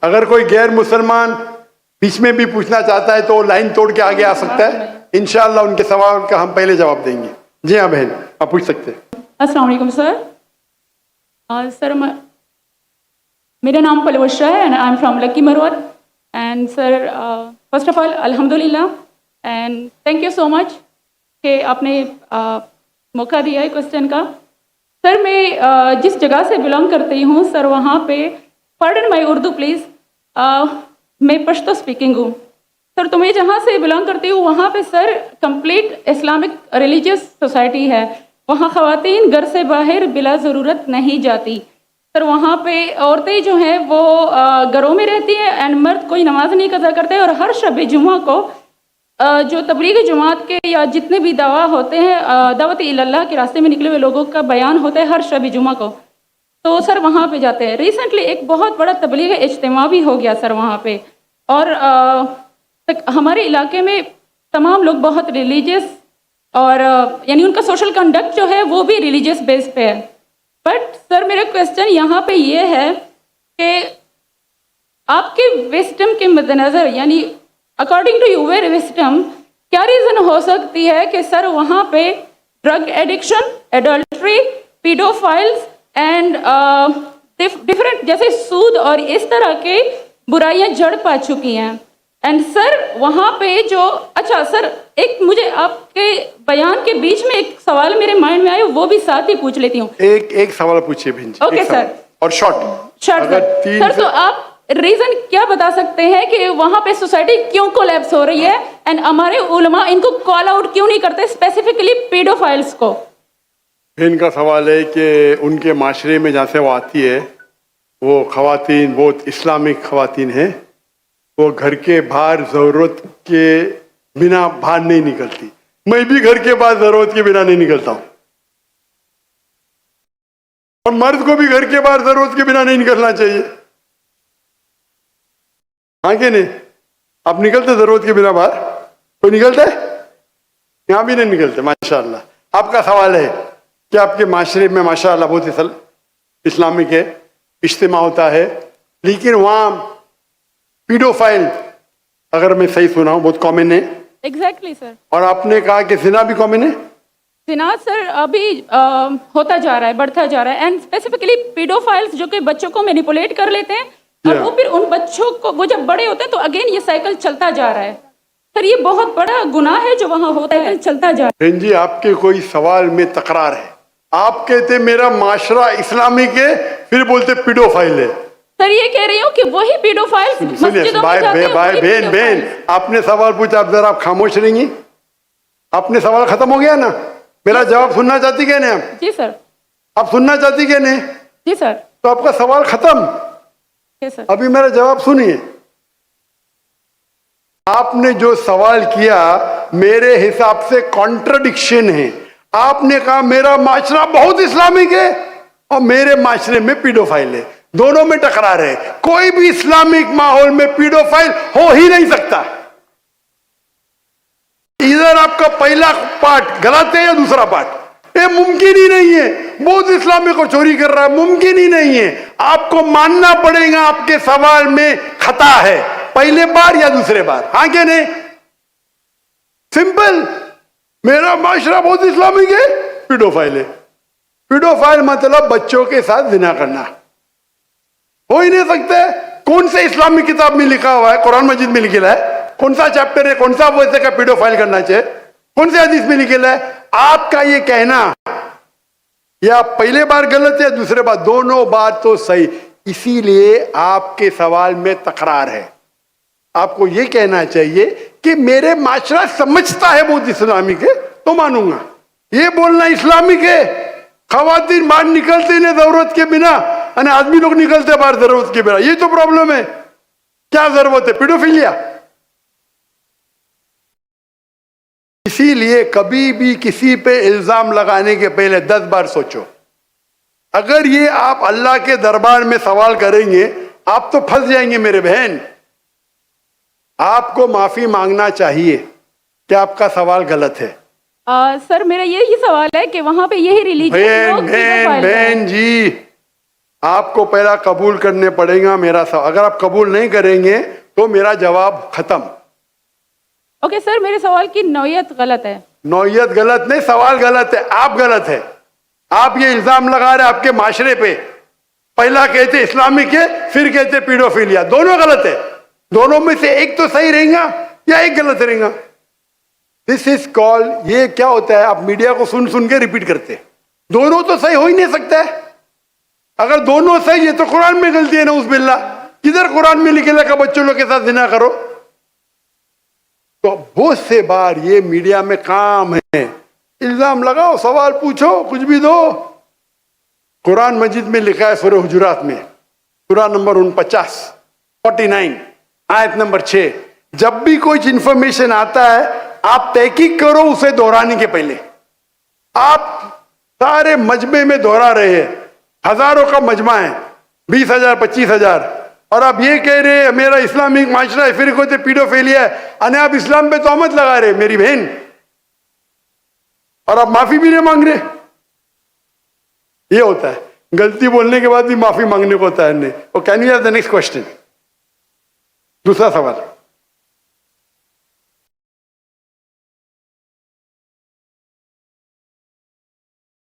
अगर कोई गैर मुसलमान बीच में भी पूछना चाहता है तो वो लाइन तोड़ के आगे आ सकता है। इंशाअल्लाह उनके सवाल का हम पहले जवाब देंगे। जी हाँ बहन, आप पूछ सकते हैं। अस्सलाम वालेकुम सर। सर मेरा नाम पलवशा है and I am from Lakki Marwat. And sir first of all अल्हम्दुलिल्लाह and thank you so much कि आपने मौका दिया है क्वेश्चन का। सर मैं जिस जगह से बिलोंग करती हूँ सर, वहाँ पे पार्डन माई उर्दू प्लीज़, मैं पश्तो स्पीकिंग हूँ सर। तो मैं जहाँ से बिलोंग करती हूँ वहाँ पे sir complete Islamic religious society है। वहाँ ख़वातीन घर से बाहर बिला ज़रूरत नहीं जाती सर। वहाँ पे औरतें जो हैं वो घरों में रहती हैं एंड मर्द कोई नमाज नहीं कज़ा करते। और हर शब जुमा को जो तबलीग जमात के या जितने भी दावा होते हैं, दावत इल्लल्लाह के रास्ते में निकले हुए लोगों का बयान होता है हर शब जुमा को, तो सर वहाँ पे जाते हैं। रिसेंटली एक बहुत बड़ा तबलीग इज्तिमा भी हो गया सर वहाँ पे। और हमारे इलाके में तमाम लोग बहुत रिलीजियस और यानी उनका सोशल कंडक्ट जो है वो भी रिलीजियस बेस पे है। बट सर मेरा क्वेश्चन यहाँ पे ये है कि आपके विस्डम के मद्देनज़र, यानी अकॉर्डिंग टू यूर विस्डम, क्या रीज़न हो सकती है कि सर वहाँ पे drug addiction, adultery, paedophiles and different जैसे सूद और इस तरह के बुराइयां जड़ पा चुकी हैं। एंड सर वहाँ पे जो अच्छा सर, एक मुझे आपके बयान के बीच में एक सवाल मेरे माइंड में आया, वो भी साथ ही पूछ लेती हूँ। एक सवाल पूछिए बहन जी। Okay sir. और शॉर्ट सर तो आप रीजन क्या बता सकते हैं कि वहाँ पे सोसाइटी क्यों कोलैप्स हो रही है एंड हमारे उलमा इनको कॉल आउट क्यों नहीं करते, स्पेसिफिकली पीडोफाइल्स को? इनका सवाल है कि उनके माशरे में जहाँ से वो आती है वो खवातीन बहुत इस्लामिक खवातीन हैं, वो घर के बाहर ज़रूरत के बिना बाहर नहीं निकलती। मैं भी घर के बाहर ज़रूरत के बिना नहीं निकलता हूँ और मर्द को भी घर के बाहर ज़रूरत के बिना नहीं निकलना चाहिए। हाँ कि नहीं? आप निकलते ज़रूरत के बिना बाहर? कोई निकलता है? यहाँ भी नहीं निकलते माशाअल्लाह। आपका सवाल है कि आपके माशरे में माशाअल्लाह बहुत इस्लामिक है, इज्तिमा होता है, लेकिन वहाँ पीडोफाइल, अगर मैं सही सुना हूँ, बहुत कॉमन है। Exactly sir. और आपने कहा कि जिना भी कॉमन है। जिना सर अभी होता जा रहा है, बढ़ता जा रहा है। एंड स्पेसिफिकली पीडोफाइल्स जो कि बच्चों को मैनिपुलेट कर लेते हैं और वो फिर उन बच्चों को, वो जब बड़े होते हैं तो अगेन ये साइकिल चलता जा रहा है सर। ये बहुत बड़ा गुनाह है जो वहाँ होता है, चलता जा रहा है। बहन जी आपके कोई सवाल में तकरार है। आप कहते मेरा माशरा इस्लामिक है, फिर बोलते पीडोफाइल है। सर ये कह रही हूँ कि वही पीडोफाइल्स मस्जिदों में जाते हैं। बहन आपने सवाल पूछा, आप जरा आप खामोश रहेंगी? आपने सवाल खत्म हो गया ना? मेरा जवाब सुनना चाहती क्या नहीं आप? जी सर। आप सुनना चाहती क्या नहीं? जी सर। तो आपका सवाल खत्म। सर अभी मेरा जवाब सुनिए। आपने जो सवाल किया मेरे हिसाब से कॉन्ट्रडिक्शन है। आपने कहा मेरा माशरा बहुत इस्लामिक है और मेरे माशरे में पीडोफाइल है, दोनों में टकरार है। कोई भी इस्लामिक माहौल में पीडोफाइल हो ही नहीं सकता। इधर आपका पहला पार्ट गलत है या दूसरा पार्ट? ये मुमकिन ही नहीं है। बहुत इस्लामिक को चोरी कर रहा है, मुमकिन ही नहीं है। आपको मानना पड़ेगा आपके सवाल में खता है, पहले बार या दूसरे बार। हाँ क्या नहीं? सिंपल। मेरा माशरा बहुत इस्लामिक है, पीडोफाइल है। पीडोफाइल मतलब बच्चों के साथ जिना करना हो ही नहीं सकता है। कौन से इस्लामिक किताब में लिखा हुआ है? कुरान मजीद में लिखा है? कौन सा चैप्टर है, कौन सा वैसे का पीडोफाइल करना चाहिए? कौन से हदीस में लिखा है? आपका ये कहना या पहले बार गलत है, दूसरे बार, दोनों बार तो सही। इसीलिए आपके सवाल में तकरार है। आपको ये कहना चाहिए कि मेरे माशरा समझता है बहुत इस्लामिक है तो मानूंगा। ये बोलना इस्लामिक है, खवातीन बाहर निकलते नहीं जरूरत के बिना, और आदमी लोग निकलते बाहर जरूरत के बिना, ये तो प्रॉब्लम है। क्या जरूरत है? पीडोफिलिया। इसीलिए कभी भी किसी पे इल्जाम लगाने के पहले 10 बार सोचो। अगर ये आप अल्लाह के दरबार में सवाल करेंगे आप तो फंस जाएंगे मेरे बहन। आपको माफी मांगना चाहिए कि आपका सवाल गलत है। सर मेरा यही सवाल है कि वहां पे यही रिलीजन बहन जी, आपको पहला कबूल करने पड़ेगा मेरा सवाल। अगर आप कबूल नहीं करेंगे तो मेरा जवाब खत्म। ओके सर, मेरे सवाल की नौयत गलत है। नौयत गलत नहीं, सवाल गलत है, आप गलत है। आप ये इल्जाम लगा रहे आपके माशरे पे। पहला कहते इस्लामिक है, फिर कहते पीडोफिलिया। दोनों गलत है। दोनों में से एक तो सही रहेगा या एक गलत रहेगा। दिस इज कॉल्ड, ये क्या होता है, आप मीडिया को सुन सुन के रिपीट करते हैं। दोनों तो सही हो ही नहीं सकता है। अगर दोनों सही है तो कुरान में गलती है ना, उस बिल्ला। किधर कुरान में लिखे लगा बच्चों लोग के साथ जिना करो? तो बहुत से बार ये मीडिया में काम है, इल्जाम लगाओ, सवाल पूछो, कुछ भी दो। कुरान मजीद में लिखा है सूरह हुजुरात में, सूरह नंबर 49 आयत नंबर 6, जब भी कोई इंफॉर्मेशन आता है आप तहकीक करो उसे दोहराने के पहले। आप सारे मजमे में दोहरा रहे हैं, हजारों का मजमा है, 20,000 25,000, और आप ये कह रहे हैं मेरा इस्लामिक माशरा है, फिर कहते पीडोफिलिया है, अने आप इस्लाम पे तोहमत लगा रहे मेरी बहन, और आप माफी भी नहीं मांग रहे। ये होता है, गलती बोलने के बाद भी माफी मांगने को होता है नहीं। Can you have the next question? दूसरा सवाल।